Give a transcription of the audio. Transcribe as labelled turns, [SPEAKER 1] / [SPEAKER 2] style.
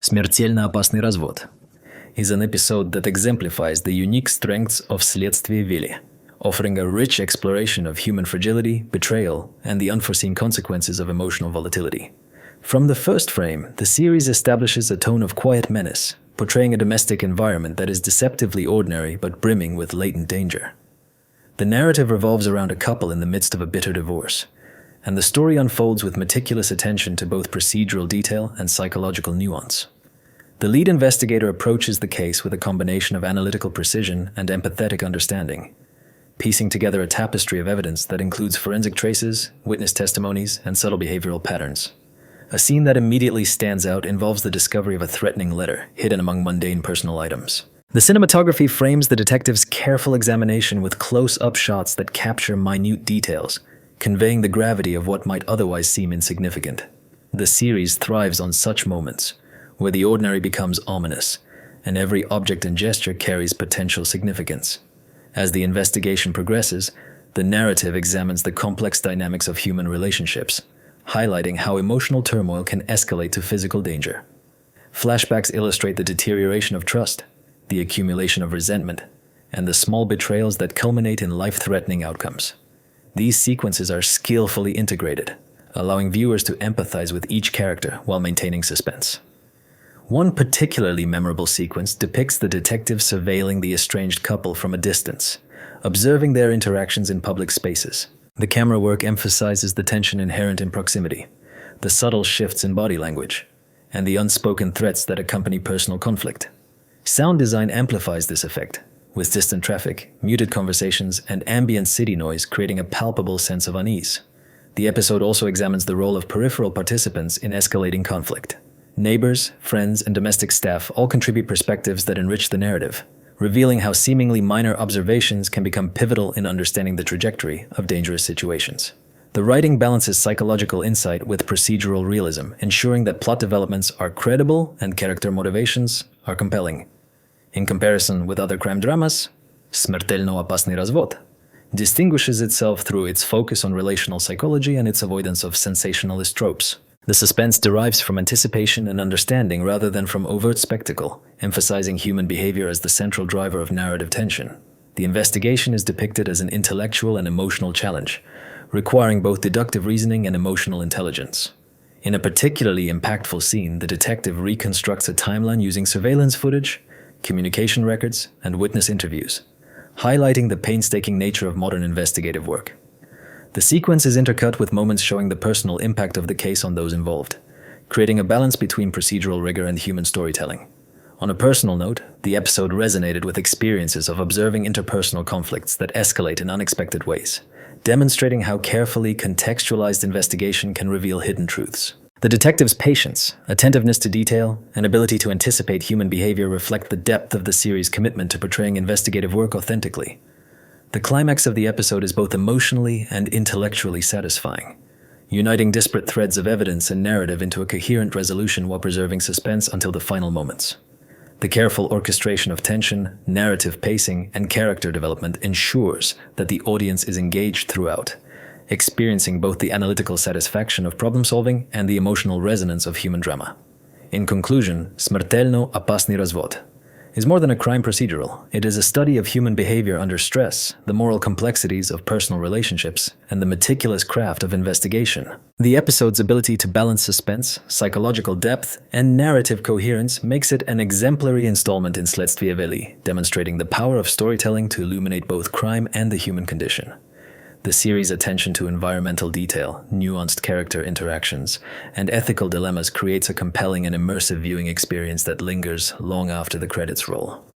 [SPEAKER 1] Смертельно опасный развод is an episode that exemplifies the unique strengths of следствие вели, offering a rich exploration of human fragility, betrayal, and the unforeseen consequences of emotional volatility. From the first frame, the series establishes a tone of quiet menace, portraying a domestic environment that is deceptively ordinary but brimming with latent danger. The narrative revolves around a couple in the midst of a bitter divorce, and the story unfolds with meticulous attention to both procedural detail and psychological nuance. The lead investigator approaches the case with a combination of analytical precision and empathetic understanding, piecing together a tapestry of evidence that includes forensic traces, witness testimonies, and subtle behavioral patterns. A scene that immediately stands out involves the discovery of a threatening letter hidden among mundane personal items. The cinematography frames the detective's careful examination with close-up shots that capture minute details, conveying the gravity of what might otherwise seem insignificant. The series thrives on such moments, where the ordinary becomes ominous, and every object and gesture carries potential significance. As the investigation progresses, the narrative examines the complex dynamics of human relationships, highlighting how emotional turmoil can escalate to physical danger. Flashbacks illustrate the deterioration of trust, the accumulation of resentment, and the small betrayals that culminate in life-threatening outcomes. These sequences are skillfully integrated, allowing viewers to empathize with each character while maintaining suspense. One particularly memorable sequence depicts the detective surveilling the estranged couple from a distance, observing their interactions in public spaces. The camera work emphasizes the tension inherent in proximity, the subtle shifts in body language, and the unspoken threats that accompany personal conflict. Sound design amplifies this effect, with distant traffic, muted conversations, and ambient city noise creating a palpable sense of unease. The episode also examines the role of peripheral participants in escalating conflict. Neighbors, friends, and domestic staff all contribute perspectives that enrich the narrative, revealing how seemingly minor observations can become pivotal in understanding the trajectory of dangerous situations. The writing balances psychological insight with procedural realism, ensuring that plot developments are credible and character motivations are compelling. In comparison with other crime dramas, Смертельно опасный развод distinguishes itself through its focus on relational psychology and its avoidance of sensationalist tropes. The suspense derives from anticipation and understanding rather than from overt spectacle, emphasizing human behavior as the central driver of narrative tension. The investigation is depicted as an intellectual and emotional challenge, requiring both deductive reasoning and emotional intelligence. In a particularly impactful scene, the detective reconstructs a timeline using surveillance footage, communication records, and witness interviews, highlighting the painstaking nature of modern investigative work. The sequence is intercut with moments showing the personal impact of the case on those involved, creating a balance between procedural rigor and human storytelling. On a personal note, the episode resonated with experiences of observing interpersonal conflicts that escalate in unexpected ways, demonstrating how carefully contextualized investigation can reveal hidden truths. The detective's patience, attentiveness to detail, and ability to anticipate human behavior reflect the depth of the series' commitment to portraying investigative work authentically. The climax of the episode is both emotionally and intellectually satisfying, uniting disparate threads of evidence and narrative into a coherent resolution while preserving suspense until the final moments. The careful orchestration of tension, narrative pacing, and character development ensures that the audience is engaged throughout, experiencing both the analytical satisfaction of problem-solving and the emotional resonance of human drama. In conclusion, Смертельно опасный развод is more than a crime procedural. It is a study of human behavior under stress, the moral complexities of personal relationships, and the meticulous craft of investigation. The episode's ability to balance suspense, psychological depth, and narrative coherence makes it an exemplary installment in следствие вели, demonstrating the power of storytelling to illuminate both crime and the human condition. The series' attention to environmental detail, nuanced character interactions, and ethical dilemmas creates a compelling and immersive viewing experience that lingers long after the credits roll.